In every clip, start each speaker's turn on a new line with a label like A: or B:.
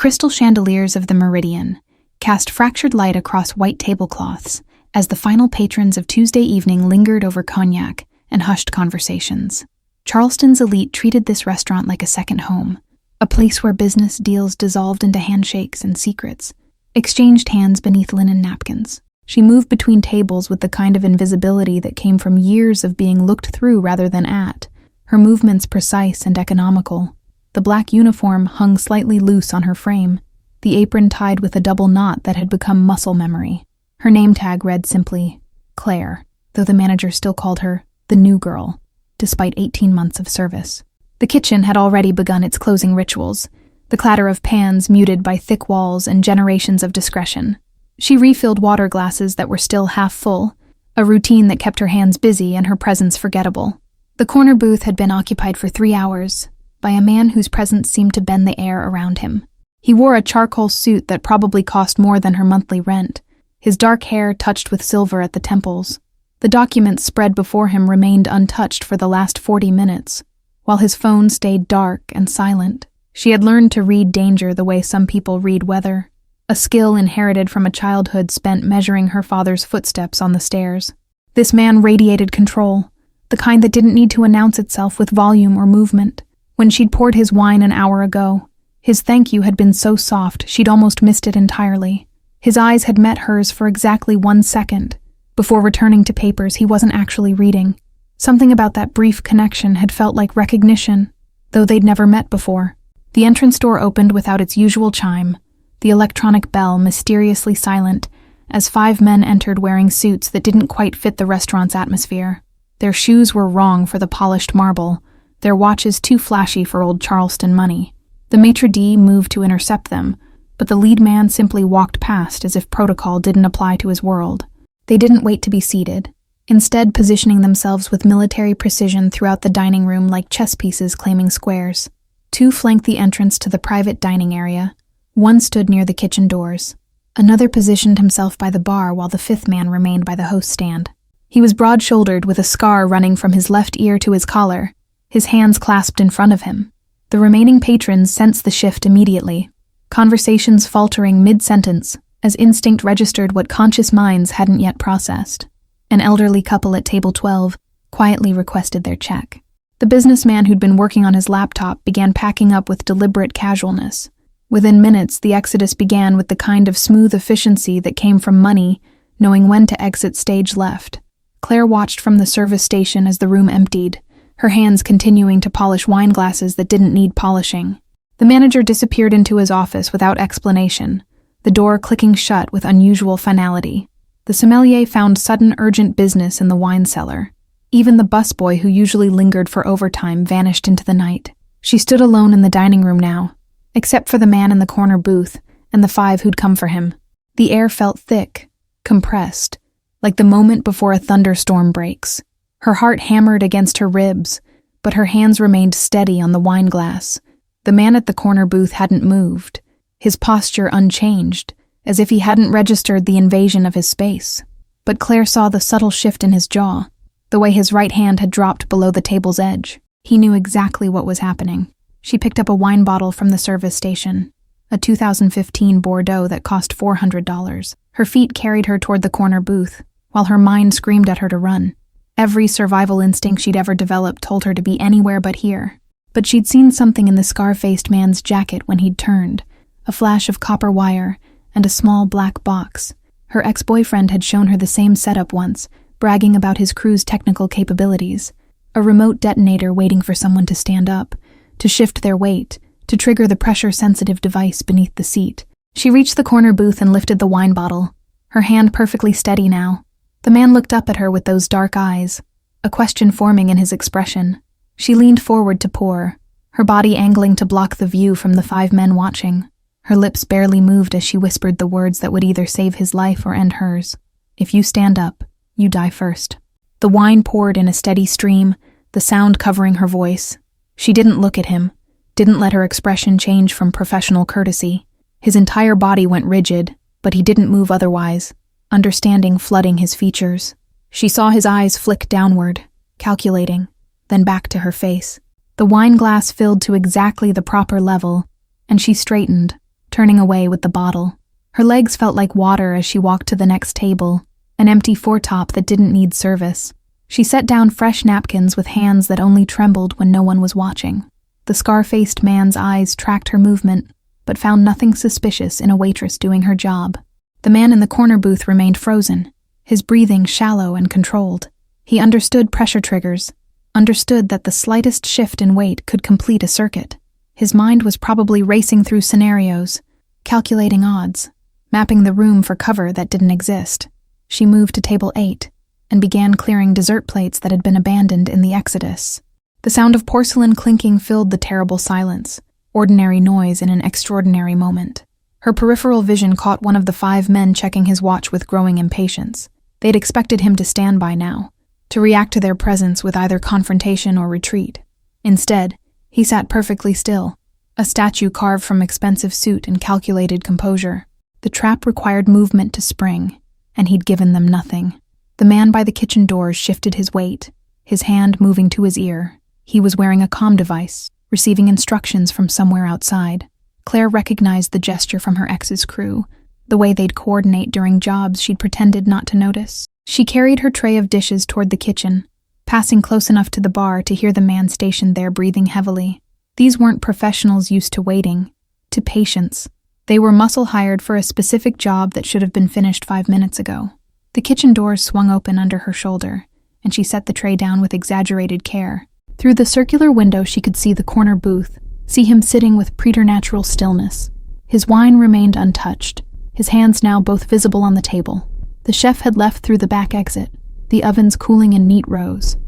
A: crystal chandeliers of the Meridian cast fractured light across white tablecloths as the final patrons of Tuesday evening lingered over cognac and hushed conversations. Charleston's elite treated this restaurant like a second home, a place where business deals dissolved into handshakes and secrets, exchanged hands beneath linen napkins. She moved between tables with the kind of invisibility that came from years of being looked through rather than at, her movements precise and economical. The black uniform hung slightly loose on her frame, the apron tied with a double knot that had become muscle memory. Her name tag read simply, Claire, though the manager still called her the new girl, despite 18 months of service. The kitchen had already begun its closing rituals, the clatter of pans muted by thick walls and generations of discretion. She refilled water glasses that were still half full, a routine that kept her hands busy and her presence forgettable. The corner booth had been occupied for 3 hours by a man whose presence seemed to bend the air around him. He wore a charcoal suit that probably cost more than her monthly rent, his dark hair touched with silver at the temples. The documents spread before him remained untouched for the last 40 minutes, while his phone stayed dark and silent. She had learned to read danger the way some people read weather, a skill inherited from a childhood spent measuring her father's footsteps on the stairs. This man radiated control, the kind that didn't need to announce itself with volume or movement. When she'd poured his wine an hour ago, his thank you had been so soft she'd almost missed it entirely. His eyes had met hers for exactly 1 second. Before returning to papers he wasn't actually reading. Something about that brief connection had felt like recognition, though they'd never met before. The entrance door opened without its usual chime, the electronic bell mysteriously silent, as 5 men entered wearing suits that didn't quite fit the restaurant's atmosphere. Their shoes were wrong for the polished marble, their watches too flashy for old Charleston money. The maitre d' moved to intercept them, but the lead man simply walked past as if protocol didn't apply to his world. They didn't wait to be seated, instead positioning themselves with military precision throughout the dining room like chess pieces claiming squares. 2 flanked the entrance to the private dining area. 1 stood near the kitchen doors. Another positioned himself by the bar while the 5th man remained by the host stand. He was broad-shouldered with a scar running from his left ear to his collar, his hands clasped in front of him. The remaining patrons sensed the shift immediately, conversations faltering mid-sentence as instinct registered what conscious minds hadn't yet processed. An elderly couple at table 12 quietly requested their check. The businessman who'd been working on his laptop began packing up with deliberate casualness. Within minutes, the exodus began with the kind of smooth efficiency that came from money, knowing when to exit stage left. Claire watched from the service station as the room emptied, her hands continuing to polish wine glasses that didn't need polishing. The manager disappeared into his office without explanation, the door clicking shut with unusual finality. The sommelier found sudden urgent business in the wine cellar. Even the busboy who usually lingered for overtime vanished into the night. She stood alone in the dining room now, except for the man in the corner booth and the 5 who'd come for him. The air felt thick, compressed, like the moment before a thunderstorm breaks. Her heart hammered against her ribs, but her hands remained steady on the wine glass. The man at the corner booth hadn't moved, his posture unchanged, as if he hadn't registered the invasion of his space. But Claire saw the subtle shift in his jaw, the way his right hand had dropped below the table's edge. He knew exactly what was happening. She picked up a wine bottle from the service station, a 2015 Bordeaux that cost $400. Her feet carried her toward the corner booth, while her mind screamed at her to run. Every survival instinct she'd ever developed told her to be anywhere but here. But she'd seen something in the scar-faced man's jacket when he'd turned, a flash of copper wire and a small black box. Her ex-boyfriend had shown her the same setup once, bragging about his crew's technical capabilities. A remote detonator waiting for someone to stand up, to shift their weight, to trigger the pressure-sensitive device beneath the seat. She reached the corner booth and lifted the wine bottle, her hand perfectly steady now. The man looked up at her with those dark eyes, a question forming in his expression. She leaned forward to pour, her body angling to block the view from the 5 men watching. Her lips barely moved as she whispered the words that would either save his life or end hers. "If you stand up, you die first." The wine poured in a steady stream, the sound covering her voice. She didn't look at him, didn't let her expression change from professional courtesy. His entire body went rigid, but he didn't move otherwise, understanding flooding his features. She saw his eyes flick downward, calculating, then back to her face. The wine glass filled to exactly the proper level, and she straightened, turning away with the bottle. Her legs felt like water as she walked to the next table, an empty foretop that didn't need service. She set down fresh napkins with hands that only trembled when no one was watching. The scar-faced man's eyes tracked her movement, but found nothing suspicious in a waitress doing her job. The man in the corner booth remained frozen, his breathing shallow and controlled. He understood pressure triggers, understood that the slightest shift in weight could complete a circuit. His mind was probably racing through scenarios, calculating odds, mapping the room for cover that didn't exist. She moved to table 8 and began clearing dessert plates that had been abandoned in the exodus. The sound of porcelain clinking filled the terrible silence, ordinary noise in an extraordinary moment. Her peripheral vision caught one of the 5 men checking his watch with growing impatience. They'd expected him to stand by now, to react to their presence with either confrontation or retreat. Instead, he sat perfectly still, a statue carved from expensive suit and calculated composure. The trap required movement to spring, and he'd given them nothing. The man by the kitchen doors shifted his weight, his hand moving to his ear. He was wearing a comm device, receiving instructions from somewhere outside. Claire recognized the gesture from her ex's crew, the way they'd coordinate during jobs she'd pretended not to notice. She carried her tray of dishes toward the kitchen, passing close enough to the bar to hear the man stationed there breathing heavily. These weren't professionals used to waiting, to patience. They were muscle-hired for a specific job that should have been finished 5 minutes ago. The kitchen doors swung open under her shoulder, and she set the tray down with exaggerated care. Through the circular window she could see the corner booth, see him sitting with preternatural stillness. His wine remained untouched, his hands now both visible on the table. The chef had left through the back exit, the ovens cooling in neat rows.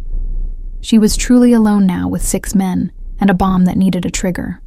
A: She was truly alone now with 6 men, and a bomb that needed a trigger.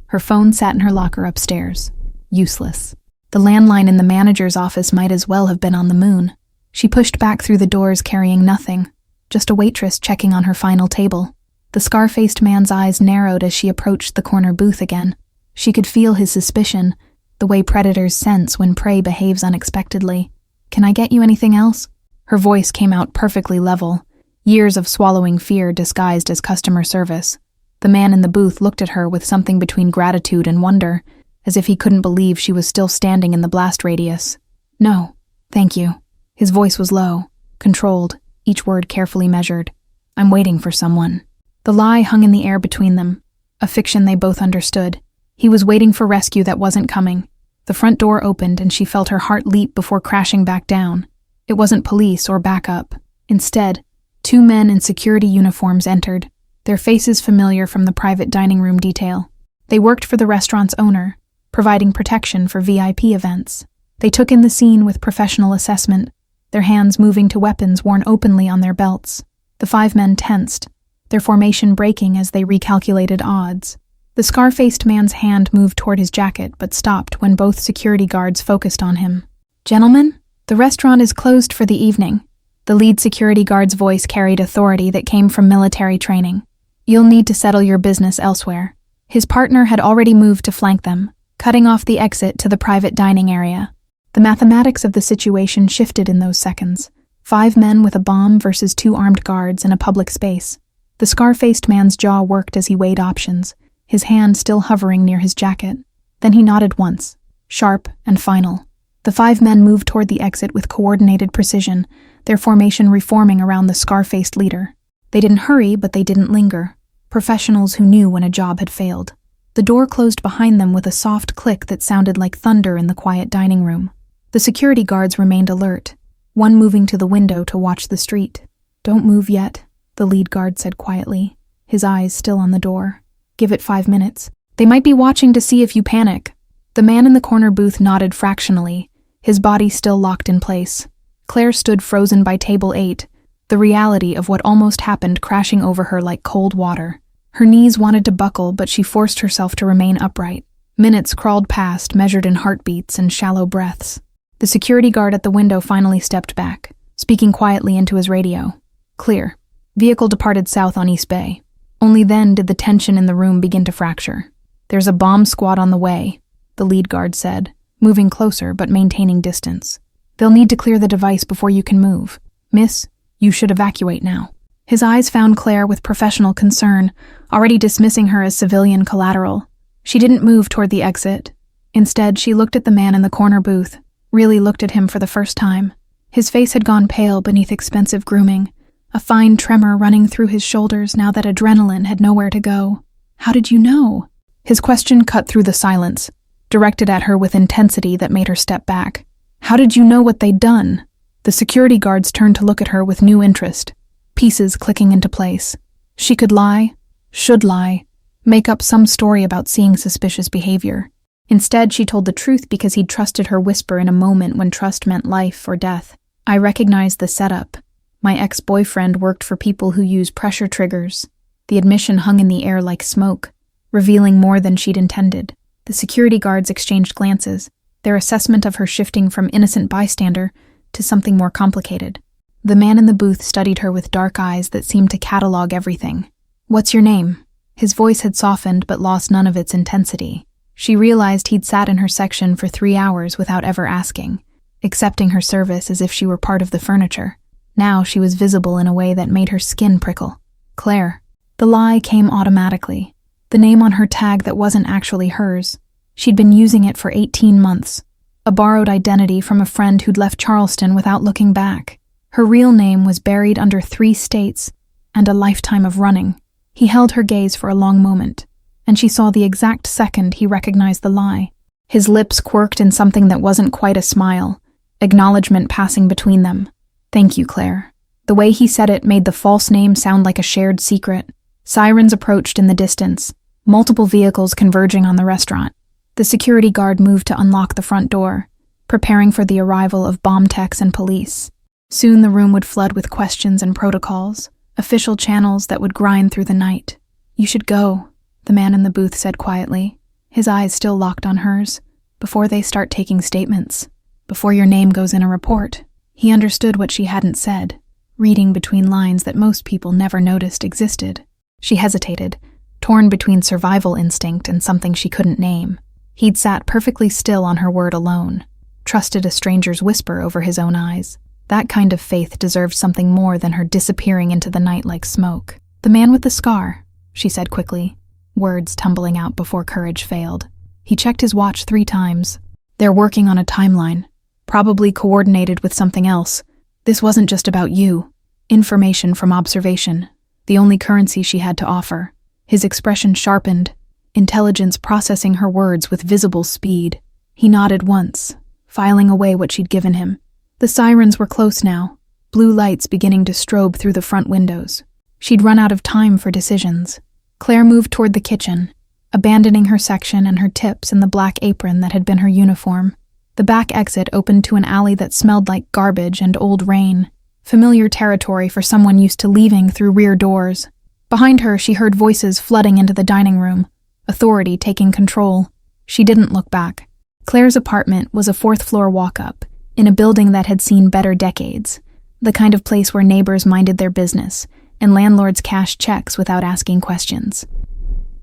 A: Her phone sat in her locker upstairs. Useless. The landline in the manager's office might as well have been on the moon. She pushed back through the doors carrying nothing, just a waitress checking on her final table. The scar-faced man's eyes narrowed as she approached the corner booth again. She could feel his suspicion, the way predators sense when prey behaves unexpectedly. "Can I get you anything else?" Her voice came out perfectly level, years of swallowing fear disguised as customer service. The man in the booth looked at her with something between gratitude and wonder, as if he couldn't believe she was still standing in the blast radius. "No, thank you." His voice was low, controlled, each word carefully measured. "I'm waiting for someone." The lie hung in the air between them, a fiction they both understood. He was waiting for rescue that wasn't coming. The front door opened and she felt her heart leap before crashing back down. It wasn't police or backup. Instead, 2 men in security uniforms entered, their faces familiar from the private dining room detail. They worked for the restaurant's owner, providing protection for VIP events. They took in the scene with professional assessment, their hands moving to weapons worn openly on their belts. The 5 men tensed, their formation breaking as they recalculated odds. The scar-faced man's hand moved toward his jacket but stopped when both security guards focused on him. "Gentlemen, the restaurant is closed for the evening." The lead security guard's voice carried authority that came from military training. "You'll need to settle your business elsewhere." His partner had already moved to flank them, cutting off the exit to the private dining area. The mathematics of the situation shifted in those seconds. 5 men with a bomb versus 2 armed guards in a public space. The scar-faced man's jaw worked as he weighed options, his hand still hovering near his jacket. Then he nodded once, sharp and final. The 5 men moved toward the exit with coordinated precision, their formation reforming around the scar-faced leader. They didn't hurry, but they didn't linger. Professionals who knew when a job had failed. The door closed behind them with a soft click that sounded like thunder in the quiet dining room. The security guards remained alert, one moving to the window to watch the street. "Don't move yet," the lead guard said quietly, his eyes still on the door. "Give it 5 minutes. They might be watching to see if you panic." The man in the corner booth nodded fractionally, his body still locked in place. Claire stood frozen by table 8, the reality of what almost happened crashing over her like cold water. Her knees wanted to buckle, but she forced herself to remain upright. Minutes crawled past, measured in heartbeats and shallow breaths. The security guard at the window finally stepped back, speaking quietly into his radio. "Clear. Vehicle departed south on East Bay." Only then did the tension in the room begin to fracture. "There's a bomb squad on the way," the lead guard said, moving closer but maintaining distance. "They'll need to clear the device before you can move. Miss, you should evacuate now." His eyes found Claire with professional concern, already dismissing her as civilian collateral. She didn't move toward the exit. Instead, she looked at the man in the corner booth, really looked at him for the first time. His face had gone pale beneath expensive grooming, a fine tremor running through his shoulders now that adrenaline had nowhere to go. "How did you know?" His question cut through the silence, directed at her with intensity that made her step back. "How did you know what they'd done?" The security guards turned to look at her with new interest, pieces clicking into place. She could lie, should lie, make up some story about seeing suspicious behavior. Instead, she told the truth because he'd trusted her whisper in a moment when trust meant life or death. "I recognized the setup. My ex-boyfriend worked for people who use pressure triggers." The admission hung in the air like smoke, revealing more than she'd intended. The security guards exchanged glances, their assessment of her shifting from innocent bystander to something more complicated. The man in the booth studied her with dark eyes that seemed to catalog everything. "What's your name?" His voice had softened but lost none of its intensity. She realized he'd sat in her section for 3 hours without ever asking, accepting her service as if she were part of the furniture. Now she was visible in a way that made her skin prickle. "Claire." The lie came automatically. The name on her tag that wasn't actually hers. She'd been using it for 18 months. A borrowed identity from a friend who'd left Charleston without looking back. Her real name was buried under 3 states and a lifetime of running. He held her gaze for a long moment, and she saw the exact second he recognized the lie. His lips quirked in something that wasn't quite a smile, acknowledgement passing between them. "Thank you, Claire." The way he said it made the false name sound like a shared secret. Sirens approached in the distance, multiple vehicles converging on the restaurant. The security guard moved to unlock the front door, preparing for the arrival of bomb techs and police. Soon the room would flood with questions and protocols, official channels that would grind through the night. "You should go," the man in the booth said quietly, his eyes still locked on hers, "before they start taking statements, before your name goes in a report." He understood what she hadn't said, reading between lines that most people never noticed existed. She hesitated, torn between survival instinct and something she couldn't name. He'd sat perfectly still on her word alone, trusted a stranger's whisper over his own eyes. That kind of faith deserved something more than her disappearing into the night like smoke. "The man with the scar," she said quickly, words tumbling out before courage failed. He checked his watch 3 times. "They're working on a timeline, probably coordinated with something else. This wasn't just about you. Information from observation, the only currency she had to offer." His expression sharpened, intelligence processing her words with visible speed. He nodded once, filing away what she'd given him. The sirens were close now, blue lights beginning to strobe through the front windows. She'd run out of time for decisions. Claire moved toward the kitchen, abandoning her section and her tips in the black apron that had been her uniform. The back exit opened to an alley that smelled like garbage and old rain, familiar territory for someone used to leaving through rear doors. Behind her, she heard voices flooding into the dining room, authority taking control. She didn't look back. Claire's apartment was a 4th-floor walk-up, in a building that had seen better decades, the kind of place where neighbors minded their business and landlords cashed checks without asking questions.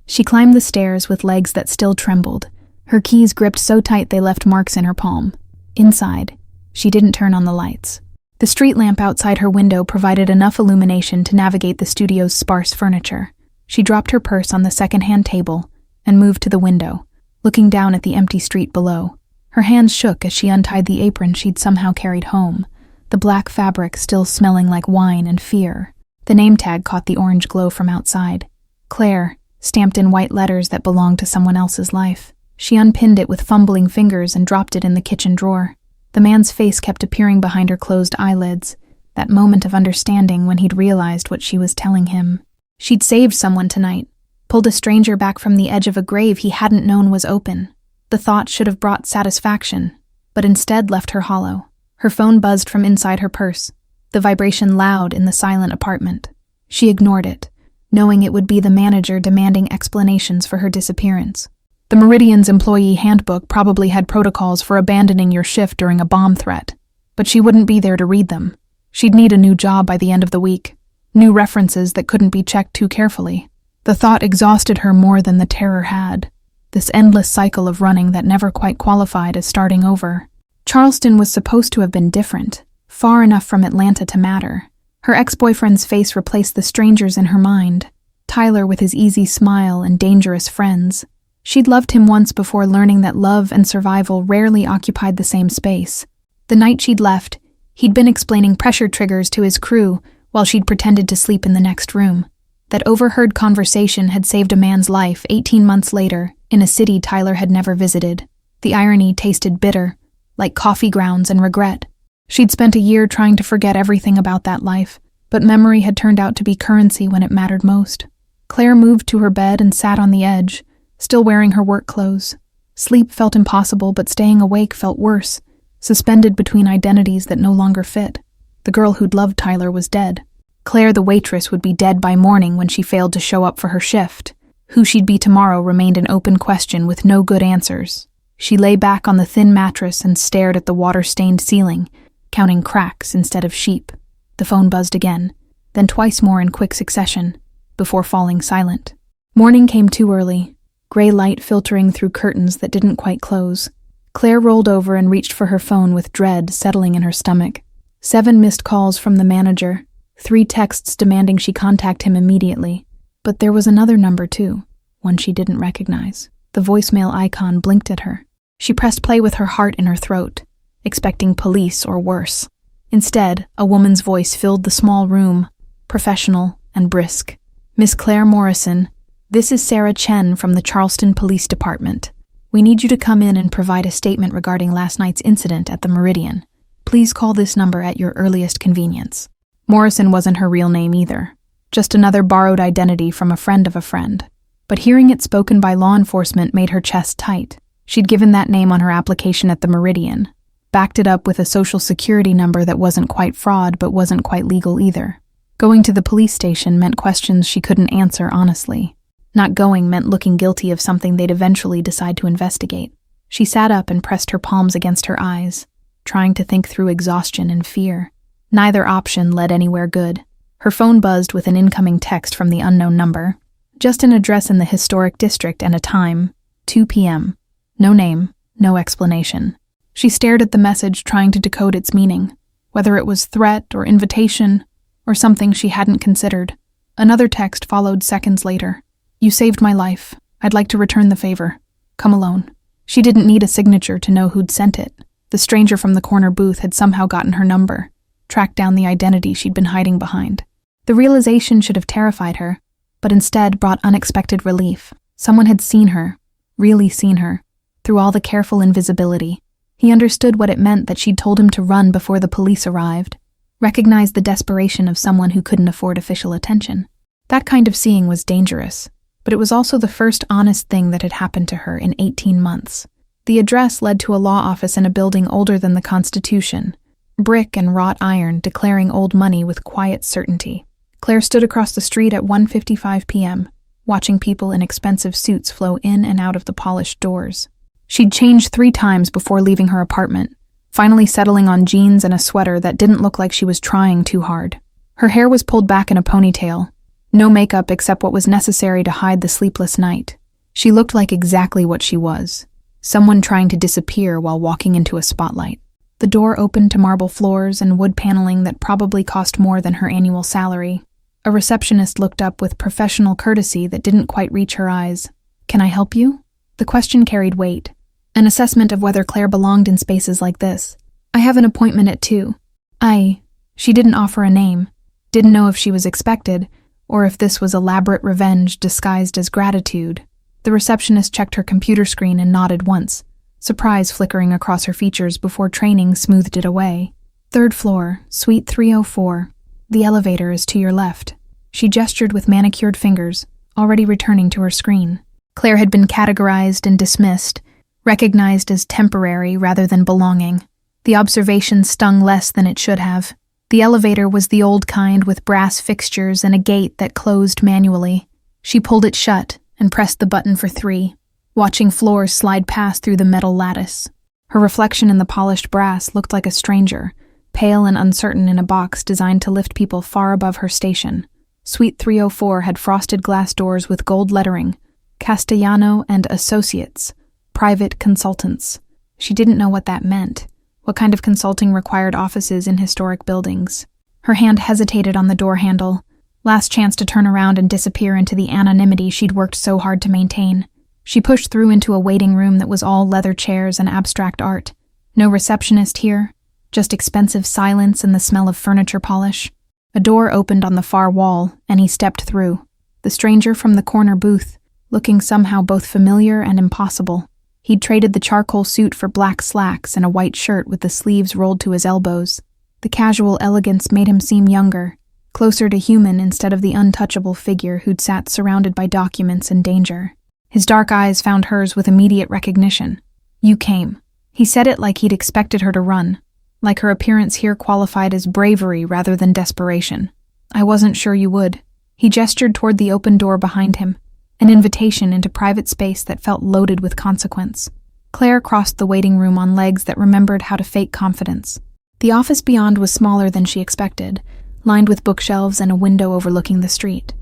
A: She climbed the stairs with legs that still trembled, her keys gripped so tight they left marks in her palm. Inside, she didn't turn on the lights. The street lamp outside her window provided enough illumination to navigate the studio's sparse furniture. She dropped her purse on the second-hand table and moved to the window, looking down at the empty street below. Her hands shook as she untied the apron she'd somehow carried home, the black fabric still smelling like wine and fear. The name tag caught the orange glow from outside. Claire, stamped in white letters that belonged to someone else's life. She unpinned it with fumbling fingers and dropped it in the kitchen drawer. The man's face kept appearing behind her closed eyelids, that moment of understanding when he'd realized what she was telling him. She'd saved someone tonight, pulled a stranger back from the edge of a grave he hadn't known was open. The thought should have brought satisfaction, but instead left her hollow. Her phone buzzed from inside her purse, the vibration loud in the silent apartment. She ignored it, knowing it would be the manager demanding explanations for her disappearance. The Meridian's employee handbook probably had protocols for abandoning your shift during a bomb threat, but she wouldn't be there to read them. She'd need a new job by the end of the week, new references that couldn't be checked too carefully. The thought exhausted her more than the terror had. This endless cycle of running that never quite qualified as starting over. Charleston was supposed to have been different, far enough from Atlanta to matter. Her ex-boyfriend's face replaced the strangers in her mind. Tyler with his easy smile and dangerous friends. She'd loved him once before learning that love and survival rarely occupied the same space. The night she'd left, he'd been explaining pressure triggers to his crew while she'd pretended to sleep in the next room. That overheard conversation had saved a man's life 18 months later in a city Tyler had never visited. The irony tasted bitter, like coffee grounds and regret. She'd spent a year trying to forget everything about that life, but memory had turned out to be currency when it mattered most. Claire moved to her bed and sat on the edge, still wearing her work clothes. Sleep felt impossible, but staying awake felt worse, suspended between identities that no longer fit. The girl who'd loved Tyler was dead. Claire, the waitress, would be dead by morning when she failed to show up for her shift. Who she'd be tomorrow remained an open question with no good answers. She lay back on the thin mattress and stared at the water-stained ceiling, counting cracks instead of sheep. The phone buzzed again, then twice more in quick succession, before falling silent. Morning came too early, gray light filtering through curtains that didn't quite close. Claire rolled over and reached for her phone with dread settling in her stomach. 7 missed calls from the manager, 3 texts demanding she contact him immediately. But there was another number too, one she didn't recognize. The voicemail icon blinked at her. She pressed play with her heart in her throat, expecting police or worse. Instead, a woman's voice filled the small room, professional and brisk. "Miss Claire Morrison, this is Sarah Chen from the Charleston Police Department. We need you to come in and provide a statement regarding last night's incident at the Meridian. Please call this number at your earliest convenience." Morrison wasn't her real name either, just another borrowed identity from a friend of a friend. But hearing it spoken by law enforcement made her chest tight. She'd given that name on her application at the Meridian, backed it up with a social security number that wasn't quite fraud but wasn't quite legal either. Going to the police station meant questions she couldn't answer honestly. Not going meant looking guilty of something they'd eventually decide to investigate. She sat up and pressed her palms against her eyes, trying to think through exhaustion and fear. Neither option led anywhere good. Her phone buzzed with an incoming text from the unknown number. Just an address in the historic district and a time, 2 p.m. No name, no explanation. She stared at the message, trying to decode its meaning, whether it was threat or invitation, or something she hadn't considered. Another text followed seconds later. "You saved my life. I'd like to return the favor. Come alone." She didn't need a signature to know who'd sent it. The stranger from the corner booth had somehow gotten her number, tracked down the identity she'd been hiding behind. The realization should have terrified her, but instead brought unexpected relief. Someone had seen her, really seen her, through all the careful invisibility. He understood what it meant that she'd told him to run before the police arrived, recognized the desperation of someone who couldn't afford official attention. That kind of seeing was dangerous, but it was also the first honest thing that had happened to her in 18 months. The address led to a law office in a building older than the Constitution, brick and wrought iron declaring old money with quiet certainty. Claire stood across the street at 1:55 p.m., watching people in expensive suits flow in and out of the polished doors. She'd changed 3 times before leaving her apartment, finally settling on jeans and a sweater that didn't look like she was trying too hard. Her hair was pulled back in a ponytail, no makeup except what was necessary to hide the sleepless night. She looked like exactly what she was, someone trying to disappear while walking into a spotlight. The door opened to marble floors and wood paneling that probably cost more than her annual salary. A receptionist looked up with professional courtesy that didn't quite reach her eyes. "Can I help you?" The question carried weight, an assessment of whether Claire belonged in spaces like this. "I have an appointment at 2. She didn't offer a name, didn't know if she was expected, or if this was elaborate revenge disguised as gratitude. The receptionist checked her computer screen and nodded once, surprise flickering across her features before training smoothed it away. "3rd floor, suite 304. The elevator is to your left." She gestured with manicured fingers, already returning to her screen. Claire had been categorized and dismissed, recognized as temporary rather than belonging. The observation stung less than it should have. The elevator was the old kind with brass fixtures and a gate that closed manually. She pulled it shut and pressed the button for 3, watching floors slide past through the metal lattice. Her reflection in the polished brass looked like a stranger, pale and uncertain in a box designed to lift people far above her station. Suite 304 had frosted glass doors with gold lettering, Castayano and Associates, private consultants. She didn't know what that meant, what kind of consulting required offices in historic buildings. Her hand hesitated on the door handle, last chance to turn around and disappear into the anonymity she'd worked so hard to maintain. She pushed through into a waiting room that was all leather chairs and abstract art. No receptionist here, just expensive silence and the smell of furniture polish. A door opened on the far wall, and he stepped through. The stranger from the corner booth, looking somehow both familiar and impossible. He'd traded the charcoal suit for black slacks and a white shirt with the sleeves rolled to his elbows. The casual elegance made him seem younger, closer to human instead of the untouchable figure who'd sat surrounded by documents and danger. His dark eyes found hers with immediate recognition. "You came." He said it like he'd expected her to run, like her appearance here qualified as bravery rather than desperation. "I wasn't sure you would." He gestured toward the open door behind him, an invitation into private space that felt loaded with consequence. Claire crossed the waiting room on legs that remembered how to fake confidence. The office beyond was smaller than she expected, lined with bookshelves and a window overlooking the street.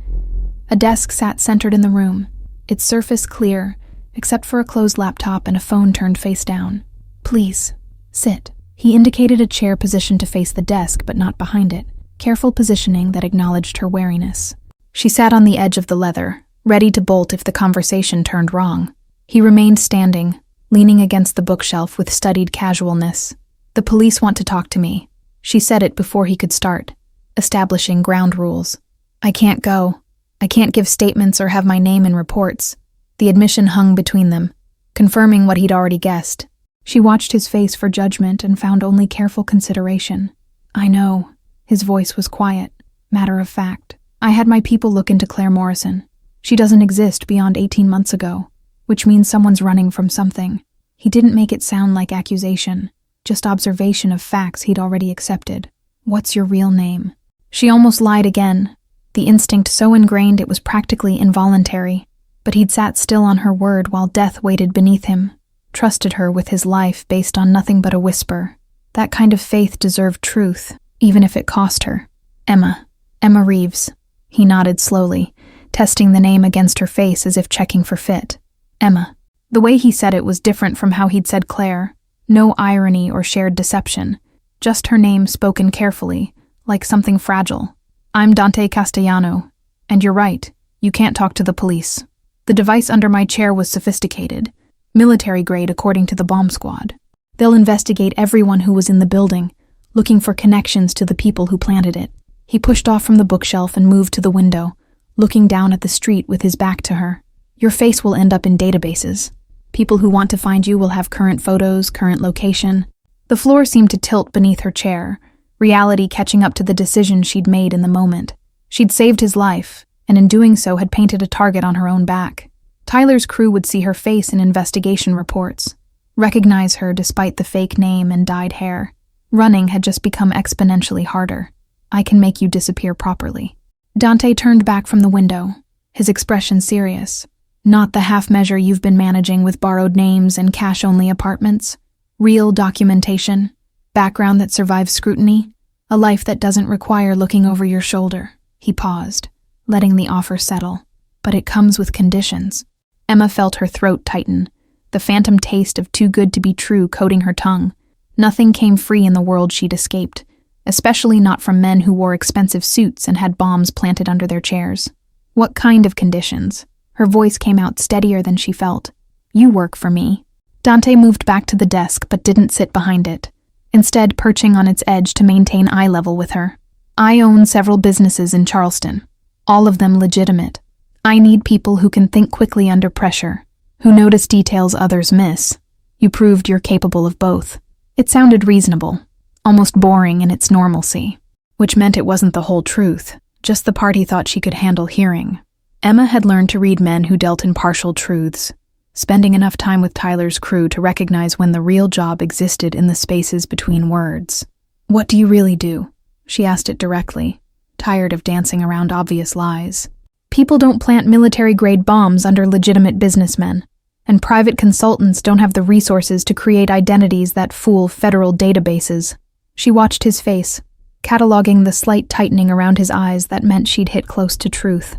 A: A desk sat centered in the room, its surface clear, except for a closed laptop and a phone turned face down. "Please, sit." He indicated a chair positioned to face the desk but not behind it, careful positioning that acknowledged her wariness. She sat on the edge of the leather, ready to bolt if the conversation turned wrong. He remained standing, leaning against the bookshelf with studied casualness. "The police want to talk to me." She said it before he could start, establishing ground rules. "I can't go. I can't give statements or have my name in reports." The admission hung between them, confirming what he'd already guessed. She watched his face for judgment and found only careful consideration. "I know." His voice was quiet, matter of fact. "I had my people look into Claire Morrison. She doesn't exist beyond 18 months ago, which means someone's running from something." He didn't make it sound like accusation, just observation of facts he'd already accepted. "What's your real name?" She almost lied again, the instinct so ingrained it was practically involuntary, but he'd sat still on her word while death waited beneath him, trusted her with his life based on nothing but a whisper. That kind of faith deserved truth, even if it cost her. "Emma Reeves." He nodded slowly, testing the name against her face as if checking for fit. "Emma." The way he said it was different from how he'd said Claire. No irony or shared deception, just her name spoken carefully, like something fragile. "I'm Dante Castayano, and you're right, you can't talk to the police. The device under my chair was sophisticated, military grade according to the bomb squad. They'll investigate everyone who was in the building, looking for connections to the people who planted it." He pushed off from the bookshelf and moved to the window, looking down at the street with his back to her. "Your face will end up in databases. People who want to find you will have current photos, current location." The floor seemed to tilt beneath her chair, reality catching up to the decision she'd made in the moment. She'd saved his life, and in doing so had painted a target on her own back. Tyler's crew would see her face in investigation reports, recognize her despite the fake name and dyed hair. Running had just become exponentially harder. "I can make you disappear properly." Dante turned back from the window, his expression serious. "Not the half measure you've been managing with borrowed names and cash-only apartments. Real documentation, background that survives scrutiny, a life that doesn't require looking over your shoulder." He paused, letting the offer settle. "But it comes with conditions." Emma felt her throat tighten, the phantom taste of too good to be true coating her tongue. Nothing came free in the world she'd escaped, especially not from men who wore expensive suits and had bombs planted under their chairs. "What kind of conditions?" Her voice came out steadier than she felt. "You work for me." Dante moved back to the desk but didn't sit behind it, instead perching on its edge to maintain eye level with her. "I own several businesses in Charleston, all of them legitimate. I need people who can think quickly under pressure, who notice details others miss. You proved you're capable of both." It sounded reasonable, almost boring in its normalcy, which meant it wasn't the whole truth, just the part he thought she could handle hearing. Emma had learned to read men who dealt in partial truths, spending enough time with Tyler's crew to recognize when the real job existed in the spaces between words. "What do you really do?" She asked it directly, tired of dancing around obvious lies. "People don't plant military-grade bombs under legitimate businessmen, and private consultants don't have the resources to create identities that fool federal databases." She watched his face, cataloging the slight tightening around his eyes that meant she'd hit close to truth.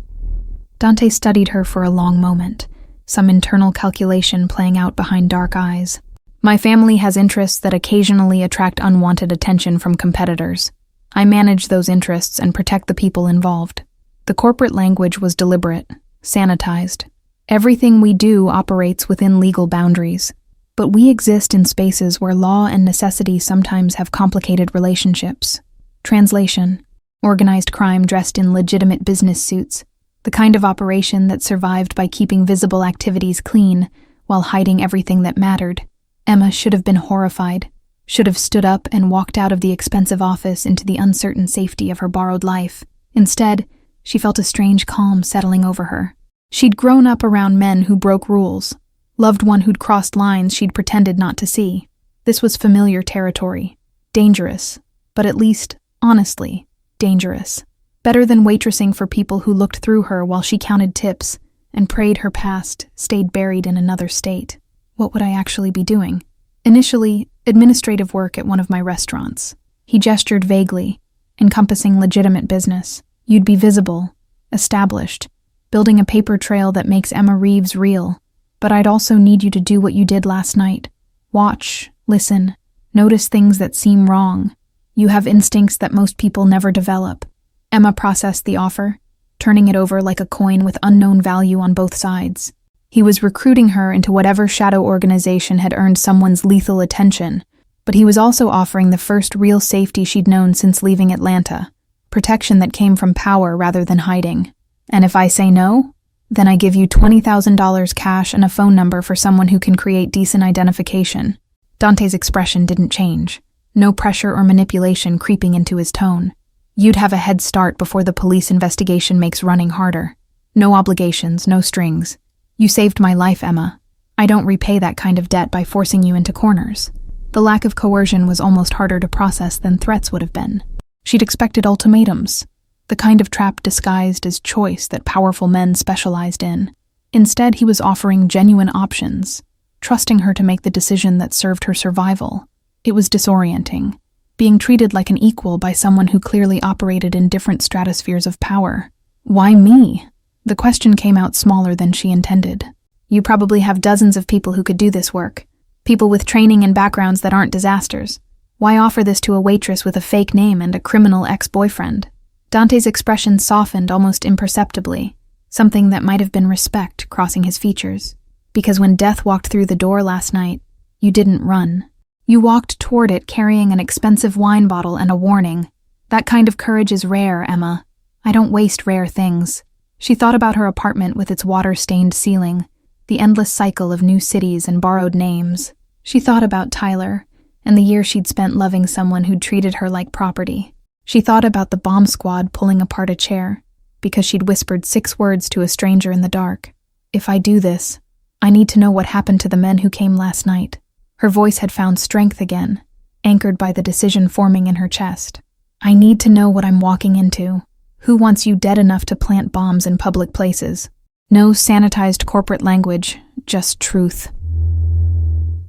A: Dante studied her for a long moment, some internal calculation playing out behind dark eyes. "My family has interests that occasionally attract unwanted attention from competitors. I manage those interests and protect the people involved." The corporate language was deliberate, sanitized. Everything we do operates within legal boundaries, but we exist in spaces where law and necessity sometimes have complicated relationships. Translation: organized crime dressed in legitimate business suits, the kind of operation that survived by keeping visible activities clean while hiding everything that mattered. Emma should have been horrified, should have stood up and walked out of the expensive office into the uncertain safety of her borrowed life. Instead, she felt a strange calm settling over her. She'd grown up around men who broke rules, loved one who'd crossed lines she'd pretended not to see. This was familiar territory. Dangerous, but at least, honestly, dangerous. Better than waitressing for people who looked through her while she counted tips and prayed her past stayed buried in another state. What would I actually be doing? Initially, administrative work at one of my restaurants. He gestured vaguely, encompassing legitimate business. You'd be visible, established, building a paper trail that makes Emma Reeves real. But I'd also need you to do what you did last night. Watch, listen, notice things that seem wrong. You have instincts that most people never develop. Emma processed the offer, turning it over like a coin with unknown value on both sides. He was recruiting her into whatever shadow organization had earned someone's lethal attention, but he was also offering the first real safety she'd known since leaving Atlanta, protection that came from power rather than hiding. And if I say no, then I give you $20,000 cash and a phone number for someone who can create decent identification. Dante's expression didn't change, no pressure or manipulation creeping into his tone. You'd have a head start before the police investigation makes running harder. No obligations, no strings. You saved my life, Emma. I don't repay that kind of debt by forcing you into corners. The lack of coercion was almost harder to process than threats would have been. She'd expected ultimatums, the kind of trap disguised as choice that powerful men specialized in. Instead, he was offering genuine options, trusting her to make the decision that served her survival. It was disorienting, being treated like an equal by someone who clearly operated in different stratospheres of power. Why me? The question came out smaller than she intended. You probably have dozens of people who could do this work, people with training and backgrounds that aren't disasters. Why offer this to a waitress with a fake name and a criminal ex-boyfriend? Dante's expression softened almost imperceptibly, something that might have been respect crossing his features. Because when death walked through the door last night, you didn't run. You walked toward it carrying an expensive wine bottle and a warning. That kind of courage is rare, Emma. I don't waste rare things. She thought about her apartment with its water-stained ceiling, the endless cycle of new cities and borrowed names. She thought about Tyler, and the year she'd spent loving someone who'd treated her like property. She thought about the bomb squad pulling apart a chair, because she'd whispered 6 words to a stranger in the dark. If I do this, I need to know what happened to the men who came last night. Her voice had found strength again, anchored by the decision forming in her chest. I need to know what I'm walking into. Who wants you dead enough to plant bombs in public places? No sanitized corporate language, just truth.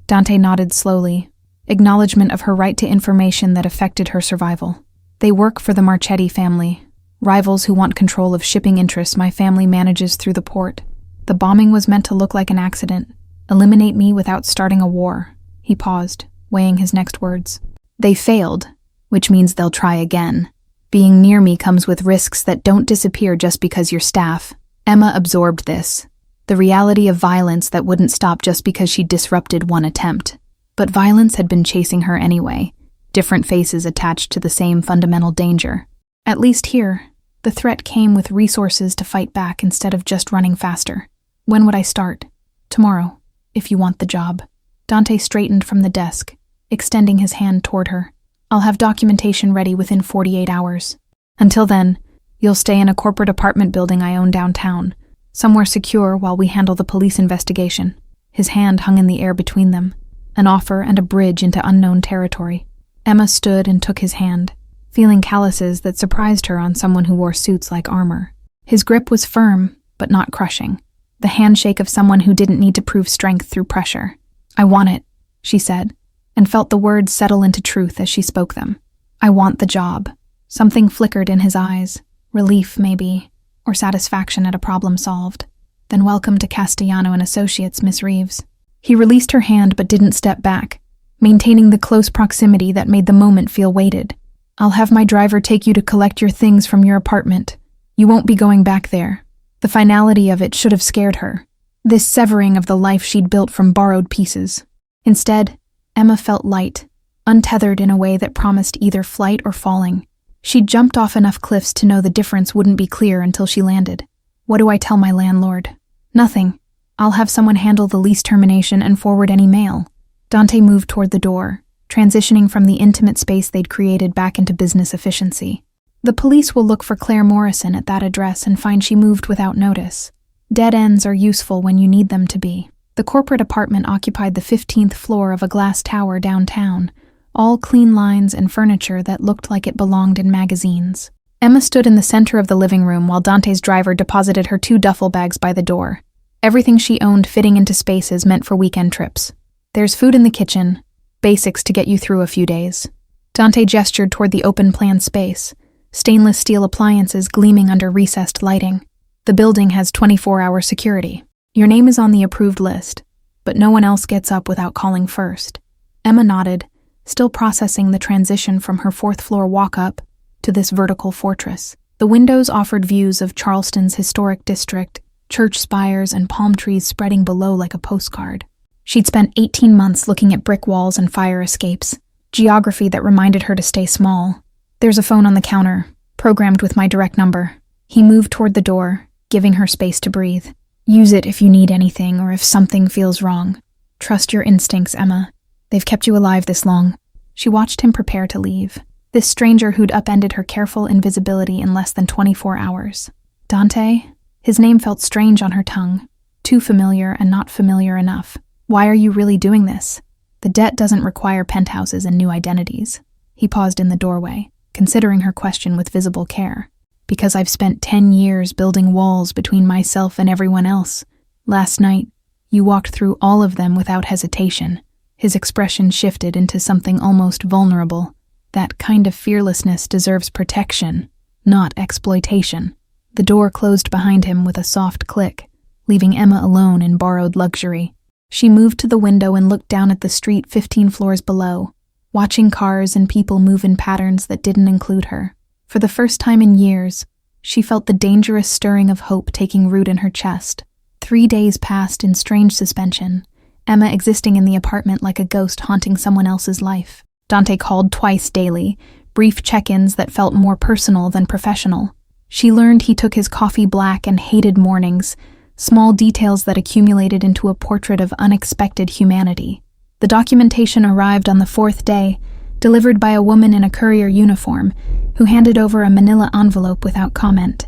A: Dante nodded slowly, acknowledgement of her right to information that affected her survival. They work for the Marchetti family, rivals who want control of shipping interests my family manages through the port. The bombing was meant to look like an accident, eliminate me without starting a war. He paused, weighing his next words. They failed, which means they'll try again. Being near me comes with risks that don't disappear just because you're staff. Emma absorbed this, the reality of violence that wouldn't stop just because she disrupted one attempt. But violence had been chasing her anyway, different faces attached to the same fundamental danger. At least here, the threat came with resources to fight back instead of just running faster. When would I start? Tomorrow, if you want the job. Dante straightened from the desk, extending his hand toward her. I'll have documentation ready within 48 hours. Until then, you'll stay in a corporate apartment building I own downtown, somewhere secure while we handle the police investigation. His hand hung in the air between them, an offer and a bridge into unknown territory. Emma stood and took his hand, feeling calluses that surprised her on someone who wore suits like armor. His grip was firm, but not crushing, the handshake of someone who didn't need to prove strength through pressure. I want it, she said, and felt the words settle into truth as she spoke them. I want the job. Something flickered in his eyes, relief maybe, or satisfaction at a problem solved. Then welcome to Castayano and Associates, Miss Reeves. He released her hand but didn't step back, maintaining the close proximity that made the moment feel weighted. I'll have my driver take you to collect your things from your apartment. You won't be going back there. The finality of it should have scared her. this severing of the life she'd built from borrowed pieces. Instead, Emma felt light, untethered in a way that promised either flight or falling. She'd jumped off enough cliffs to know the difference wouldn't be clear until she landed. What do I tell my landlord? Nothing. I'll have someone handle the lease termination and forward any mail. Dante moved toward the door, transitioning from the intimate space they'd created back into business efficiency. The police will look for Claire Morrison at that address and find she moved without notice. Dead ends are useful when you need them to be. The corporate apartment occupied the 15th floor of a glass tower downtown, all clean lines and furniture that looked like it belonged in magazines. Emma stood in the center of the living room while Dante's driver deposited her 2 duffel bags by the door. Everything she owned fitting into spaces meant for weekend trips. There's food in the kitchen, basics to get you through a few days. Dante gestured toward the open-plan space, stainless steel appliances gleaming under recessed lighting. The building has 24-hour security. Your name is on the approved list, but no one else gets up without calling first. Emma nodded, still processing the transition from her 4th-floor walk-up to this vertical fortress. The windows offered views of Charleston's historic district, church spires and palm trees spreading below like a postcard. She'd spent 18 months looking at brick walls and fire escapes, geography that reminded her to stay small. There's a phone on the counter, programmed with my direct number. He moved toward the door, giving her space to breathe. Use it if you need anything or if something feels wrong. Trust your instincts, Emma. They've kept you alive this long. She watched him prepare to leave. This stranger who'd upended her careful invisibility in less than 24 hours. Dante? His name felt strange on her tongue. Too familiar and not familiar enough. Why are you really doing this? The debt doesn't require penthouses and new identities. He paused in the doorway, considering her question with visible care. Because I've spent 10 years building walls between myself and everyone else. Last night, you walked through all of them without hesitation. His expression shifted into something almost vulnerable. That kind of fearlessness deserves protection, not exploitation. The door closed behind him with a soft click, leaving Emma alone in borrowed luxury. She moved to the window and looked down at the street 15 floors below, watching cars and people move in patterns that didn't include her. For the first time in years, she felt the dangerous stirring of hope taking root in her chest. 3 days passed in strange suspension, Emma existing in the apartment like a ghost haunting someone else's life. Dante called twice daily, brief check-ins that felt more personal than professional. She learned he took his coffee black and hated mornings, small details that accumulated into a portrait of unexpected humanity. The documentation arrived on the 4th day, delivered by a woman in a courier uniform, who handed over a manila envelope without comment.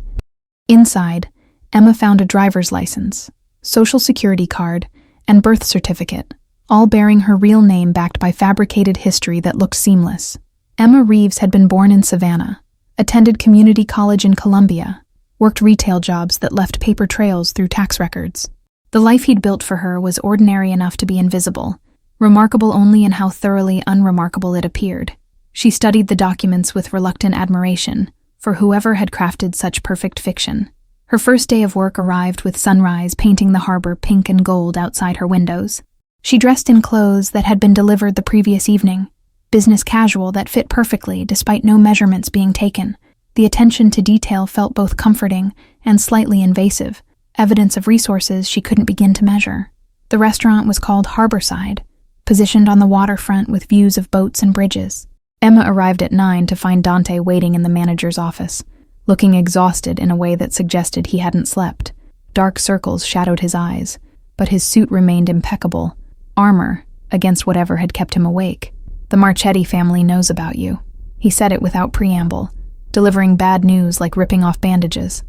A: Inside, Emma found a driver's license, social security card, and birth certificate, all bearing her real name backed by fabricated history that looked seamless. Emma Reeves had been born in Savannah, attended community college in Columbia, worked retail jobs that left paper trails through tax records. The life he'd built for her was ordinary enough to be invisible, remarkable only in how thoroughly unremarkable it appeared. She studied the documents with reluctant admiration for whoever had crafted such perfect fiction. Her first day of work arrived with sunrise painting the harbor pink and gold outside her windows. She dressed in clothes that had been delivered the previous evening, business casual that fit perfectly despite no measurements being taken. The attention to detail felt both comforting and slightly invasive, evidence of resources she couldn't begin to measure. The restaurant was called Harborside, positioned on the waterfront with views of boats and bridges. Emma arrived at 9 to find Dante waiting in the manager's office, looking exhausted in a way that suggested he hadn't slept. Dark circles shadowed his eyes, but his suit remained impeccable, armor against whatever had kept him awake. The Marchetti family knows about you. He said it without preamble, delivering bad news like ripping off bandages.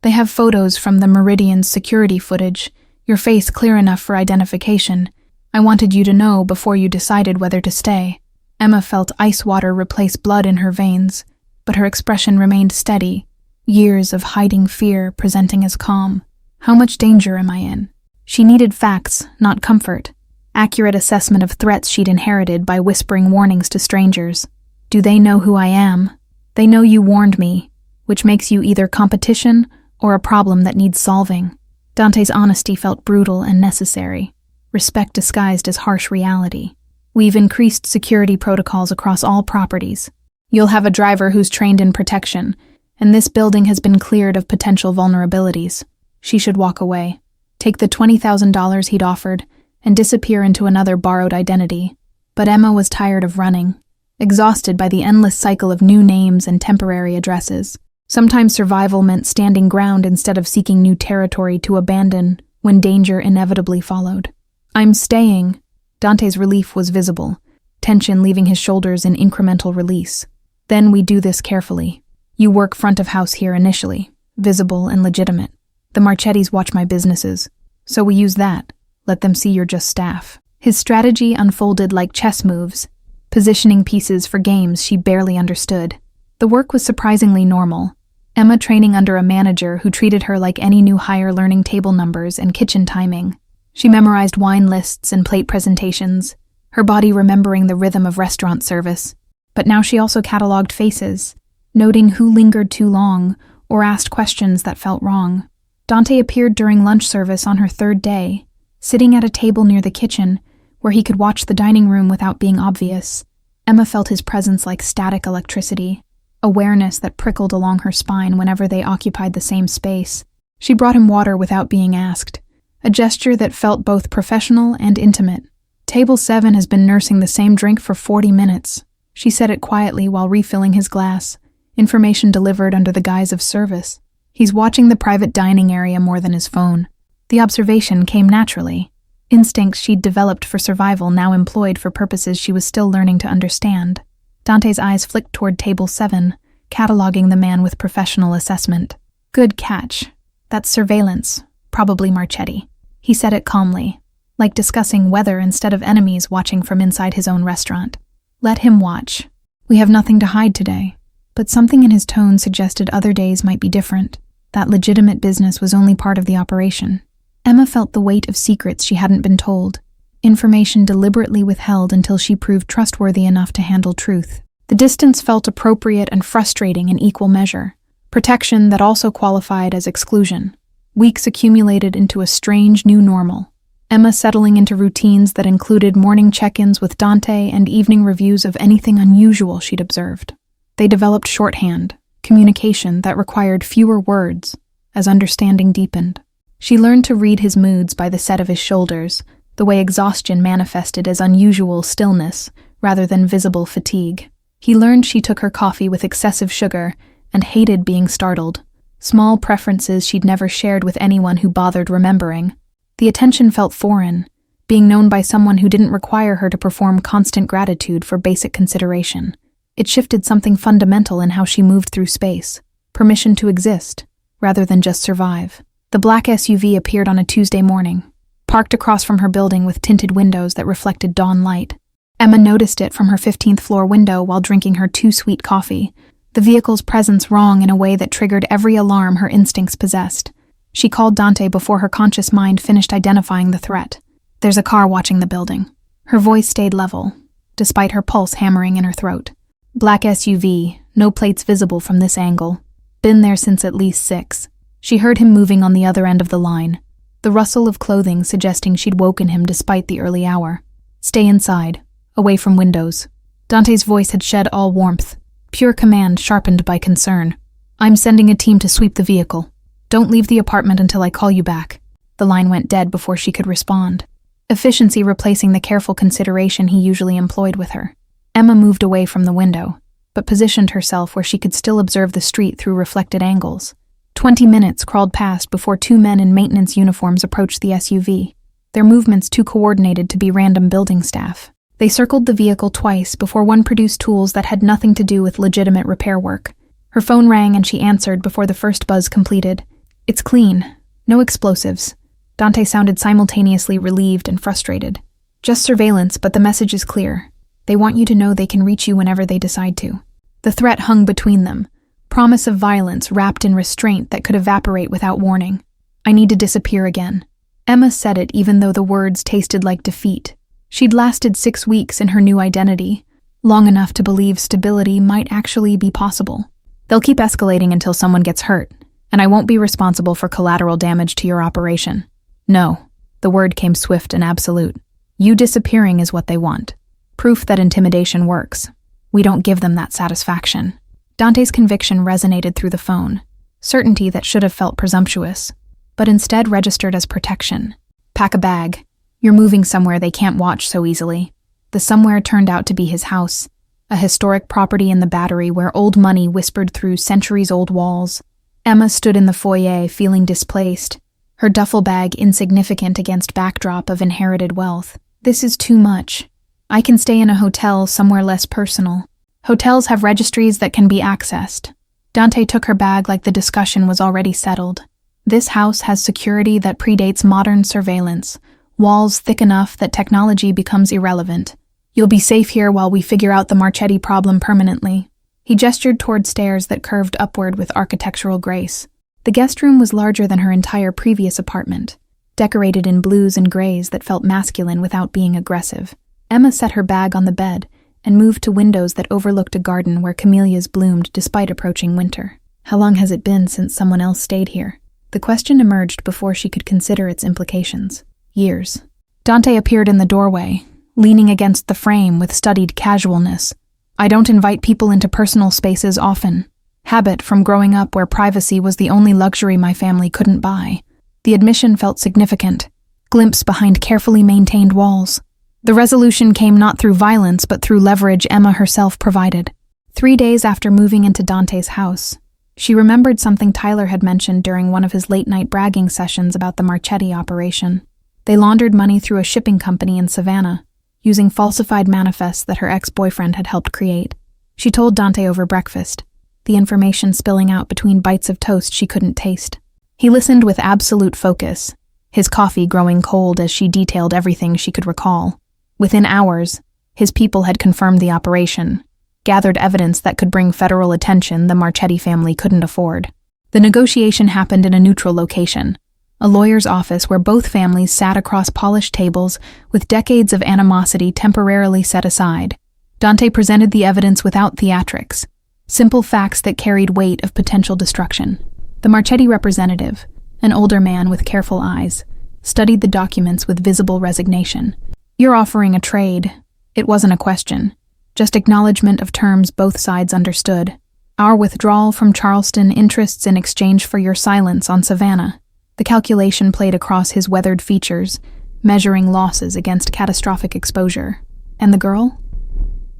A: They have photos from the Meridian's security footage, your face clear enough for identification. I wanted you to know before you decided whether to stay. Emma felt ice water replace blood in her veins, but her expression remained steady, years of hiding fear presenting as calm. How much danger am I in? She needed facts, not comfort. Accurate assessment of threats she'd inherited by whispering warnings to strangers. Do they know who I am? They know you warned me, which makes you either competition or a problem that needs solving. Dante's honesty felt brutal and necessary, respect disguised as harsh reality. We've increased security protocols across all properties. You'll have a driver who's trained in protection, and this building has been cleared of potential vulnerabilities. She should walk away. take the $20,000 he'd offered, and disappear into another borrowed identity. But Emma was tired of running, exhausted by the endless cycle of new names and temporary addresses. Sometimes survival meant standing ground instead of seeking new territory to abandon when danger inevitably followed. "I'm staying." Dante's relief was visible, tension leaving his shoulders in incremental release. "Then we do this carefully. You work front of house here initially, visible and legitimate. The Marchettis watch my businesses, so we use that. Let them see you're just staff." His strategy unfolded like chess moves, positioning pieces for games she barely understood. The work was surprisingly normal. Emma training under a manager who treated her like any new hire, learning table numbers and kitchen timing. She memorized wine lists and plate presentations, her body remembering the rhythm of restaurant service. But now she also cataloged faces, noting who lingered too long or asked questions that felt wrong. Dante appeared during lunch service on her third day, sitting at a table near the kitchen where he could watch the dining room without being obvious. Emma felt his presence like static electricity, awareness that prickled along her spine whenever they occupied the same space. She brought him water without being asked, a gesture that felt both professional and intimate. "Table 7 has been nursing the same drink for 40 minutes. She said it quietly while refilling his glass, information delivered under the guise of service. He's watching the private dining area more than his phone. The observation came naturally. Instincts she'd developed for survival now employed for purposes she was still learning to understand. Dante's eyes flicked toward table 7, cataloging the man with professional assessment. "Good catch. That's surveillance, probably Marchetti." He said it calmly, like discussing weather instead of enemies watching from inside his own restaurant. "Let him watch. We have nothing to hide today." But something in his tone suggested other days might be different. That legitimate business was only part of the operation. Emma felt the weight of secrets she hadn't been told, information deliberately withheld until she proved trustworthy enough to handle truth. The distance felt appropriate and frustrating in equal measure, protection that also qualified as exclusion. Weeks accumulated into a strange new normal. Emma settling into routines that included morning check-ins with Dante and evening reviews of anything unusual she'd observed. They developed shorthand, communication that required fewer words, as understanding deepened. She learned to read his moods by the set of his shoulders, the way exhaustion manifested as unusual stillness rather than visible fatigue. He learned she took her coffee with excessive sugar and hated being startled, small preferences she'd never shared with anyone who bothered remembering. The attention felt foreign, being known by someone who didn't require her to perform constant gratitude for basic consideration. It shifted something fundamental in how she moved through space, permission to exist, rather than just survive. The black SUV appeared on a Tuesday morning, parked across from her building with tinted windows that reflected dawn light. Emma noticed it from her 15th floor window while drinking her too-sweet coffee, the vehicle's presence wrong in a way that triggered every alarm her instincts possessed. She called Dante before her conscious mind finished identifying the threat. "There's a car watching the building." Her voice stayed level, despite her pulse hammering in her throat. Black SUV, no plates visible from this angle. Been there since at least 6. She heard him moving on the other end of the line, the rustle of clothing suggesting she'd woken him despite the early hour. "Stay inside, away from windows." Dante's voice had shed all warmth, pure command sharpened by concern. "I'm sending a team to sweep the vehicle. Don't leave the apartment until I call you back." The line went dead before she could respond, efficiency replacing the careful consideration he usually employed with her. Emma moved away from the window, but positioned herself where she could still observe the street through reflected angles. 20 minutes crawled past before 2 men in maintenance uniforms approached the SUV, their movements too coordinated to be random building staff. They circled the vehicle twice before one produced tools that had nothing to do with legitimate repair work. Her phone rang and she answered before the first buzz completed. "It's clean. No explosives." Dante sounded simultaneously relieved and frustrated. "Just surveillance, but the message is clear. They want you to know they can reach you whenever they decide to." The threat hung between them, promise of violence wrapped in restraint that could evaporate without warning. "I need to disappear again." Emma said it even though the words tasted like defeat. She'd lasted 6 weeks in her new identity, long enough to believe stability might actually be possible. "They'll keep escalating until someone gets hurt, and I won't be responsible for collateral damage to your operation." "No." The word came swift and absolute. "You disappearing is what they want. Proof that intimidation works. We don't give them that satisfaction." Dante's conviction resonated through the phone, certainty that should have felt presumptuous. but instead registered as protection. Pack a bag. You're moving somewhere they can't watch so easily. The somewhere turned out to be his house, a historic property in the Battery where old money whispered through centuries-old walls. Emma stood in the foyer, feeling displaced, her duffel bag insignificant against backdrop of inherited wealth. This is too much. I can stay in a hotel somewhere less personal. Hotels have registries that can be accessed. Dante took her bag like the discussion was already settled. This house has security that predates modern surveillance, walls thick enough that technology becomes irrelevant. You'll be safe here while we figure out the Marchetti problem permanently. He gestured toward stairs that curved upward with architectural grace. The guest room was larger than her entire previous apartment, decorated in blues and grays that felt masculine without being aggressive. Emma set her bag on the bed and moved to windows that overlooked a garden where camellias bloomed despite approaching winter. How long has it been since someone else stayed here? The question emerged before she could consider its implications. Years. Dante appeared in the doorway, leaning against the frame with studied casualness. I don't invite people into personal spaces often. Habit from growing up where privacy was the only luxury my family couldn't buy. The admission felt significant, glimpse behind carefully maintained walls. The resolution came not through violence but through leverage Emma herself provided. 3 days after moving into Dante's house, she remembered something Tyler had mentioned during one of his late-night bragging sessions about the Marchetti operation. They laundered money through a shipping company in Savannah, using falsified manifests that her ex-boyfriend had helped create. She told Dante over breakfast, the information spilling out between bites of toast she couldn't taste. He listened with absolute focus, his coffee growing cold as she detailed everything she could recall. Within hours, his people had confirmed the operation, gathered evidence that could bring federal attention the Marchetti family couldn't afford. The negotiation happened in a neutral location, a lawyer's office where both families sat across polished tables with decades of animosity temporarily set aside. Dante presented the evidence without theatrics, simple facts that carried weight of potential destruction. The Marchetti representative, an older man with careful eyes, studied the documents with visible resignation. You're offering a trade. It wasn't a question, just acknowledgement of terms both sides understood. Our withdrawal from Charleston interests in exchange for your silence on Savannah. The calculation played across his weathered features, measuring losses against catastrophic exposure. And the girl?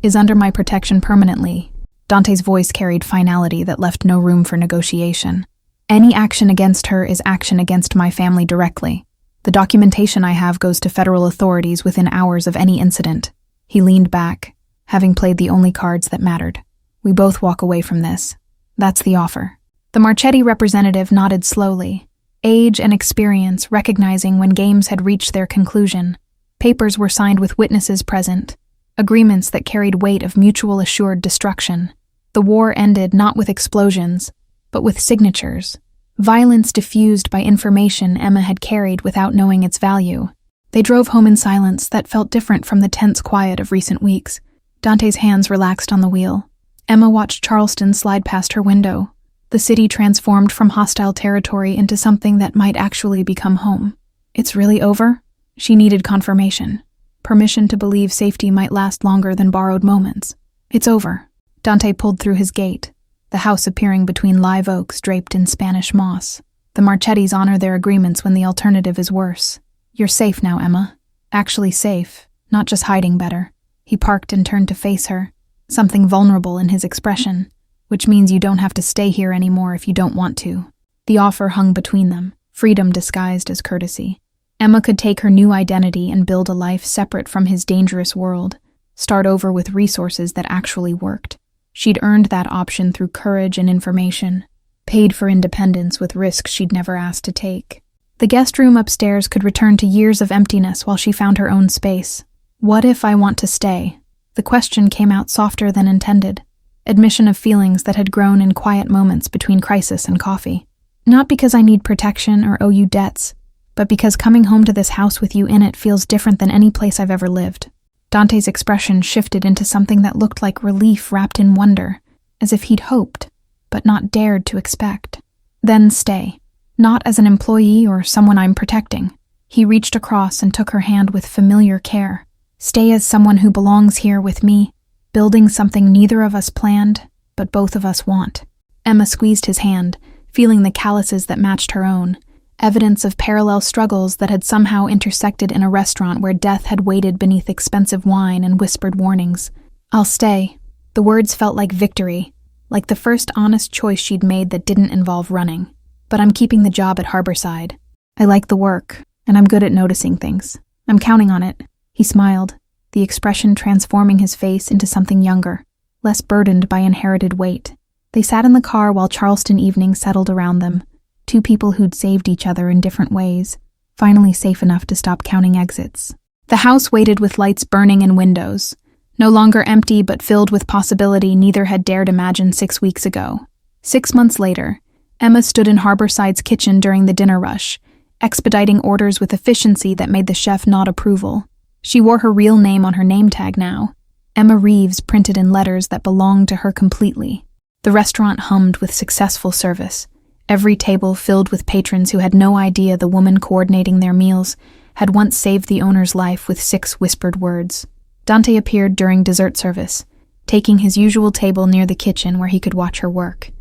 A: Is under my protection permanently. Dante's voice carried finality that left no room for negotiation. Any action against her is action against my family directly. The documentation I have goes to federal authorities within hours of any incident. He leaned back, having played the only cards that mattered. We both walk away from this. That's the offer. The Marchetti representative nodded slowly, age and experience recognizing when games had reached their conclusion. Papers were signed with witnesses present, agreements that carried weight of mutual assured destruction. The war ended not with explosions, but with signatures. Violence diffused by information Emma had carried without knowing its value. They drove home in silence that felt different from the tense quiet of recent weeks. Dante's hands relaxed on the wheel. Emma watched Charleston slide past her window, the city transformed from hostile territory into something that might actually become home. It's really over? She needed confirmation. Permission to believe safety might last longer than borrowed moments. It's over. Dante pulled through his gate, the house appearing between live oaks draped in Spanish moss. The Marchettis honor their agreements when the alternative is worse. You're safe now, Emma. Actually safe, not just hiding better. He parked and turned to face her, something vulnerable in his expression, which means you don't have to stay here anymore if you don't want to. The offer hung between them, freedom disguised as courtesy. Emma could take her new identity and build a life separate from his dangerous world, start over with resources that actually worked. She'd earned that option through courage and information, paid for independence with risks she'd never asked to take. The guest room upstairs could return to years of emptiness while she found her own space. What if I want to stay? The question came out softer than intended, admission of feelings that had grown in quiet moments between crisis and coffee. Not because I need protection or owe you debts, but because coming home to this house with you in it feels different than any place I've ever lived. Dante's expression shifted into something that looked like relief wrapped in wonder, as if he'd hoped, but not dared to expect. Then stay, not as an employee or someone I'm protecting. He reached across and took her hand with familiar care. Stay as someone who belongs here with me, building something neither of us planned, but both of us want. Emma squeezed his hand, feeling the calluses that matched her own, evidence of parallel struggles that had somehow intersected in a restaurant where death had waited beneath expensive wine and whispered warnings. "I'll stay." The words felt like victory, like the first honest choice she'd made that didn't involve running. "But I'm keeping the job at Harborside. I like the work, and I'm good at noticing things. I'm counting on it." He smiled, the expression transforming his face into something younger, less burdened by inherited weight. They sat in the car while Charleston evening settled around them, two people who'd saved each other in different ways, finally safe enough to stop counting exits. The house waited with lights burning in windows, no longer empty but filled with possibility neither had dared imagine 6 weeks ago. 6 months later, Emma stood in Harborside's kitchen during the dinner rush, expediting orders with efficiency that made the chef nod approval. She wore her real name on her name tag now, Emma Reeves printed in letters that belonged to her completely. The restaurant hummed with successful service, every table filled with patrons who had no idea the woman coordinating their meals had once saved the owner's life with 6 whispered words. Dante appeared during dessert service, taking his usual table near the kitchen where he could watch her work.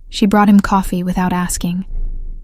A: She brought him coffee without asking,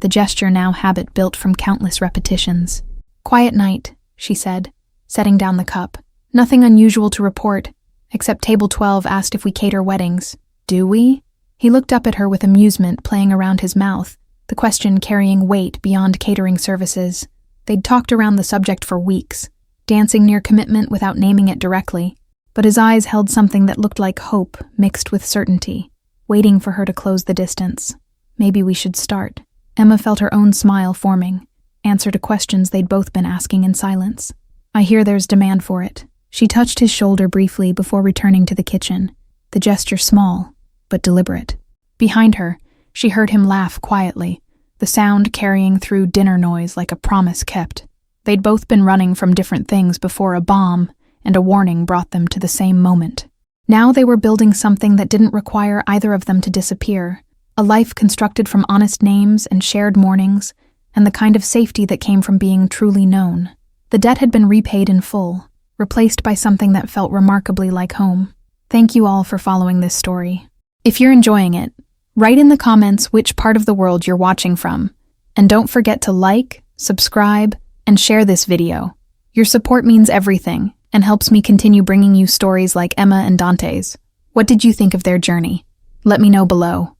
A: the gesture now habit built from countless repetitions. "Quiet night," she said, setting down the cup. "Nothing unusual to report, except Table 12 asked if we cater weddings." "Do we?" He looked up at her with amusement playing around his mouth, the question carrying weight beyond catering services. They'd talked around the subject for weeks, dancing near commitment without naming it directly, but his eyes held something that looked like hope mixed with certainty, waiting for her to close the distance. "Maybe we should start." Emma felt her own smile forming, answer to questions they'd both been asking in silence. "I hear there's demand for it." She touched his shoulder briefly before returning to the kitchen, the gesture small, but deliberate. Behind her, she heard him laugh quietly, the sound carrying through dinner noise like a promise kept. They'd both been running from different things before a bomb and a warning brought them to the same moment. Now they were building something that didn't require either of them to disappear, a life constructed from honest names and shared mornings, and the kind of safety that came from being truly known. The debt had been repaid in full, replaced by something that felt remarkably like home. Thank you all for following this story. If you're enjoying it, write in the comments which part of the world you're watching from, and don't forget to like, subscribe, and share this video. Your support means everything and helps me continue bringing you stories like Emma and Dante's. What did you think of their journey? Let me know below.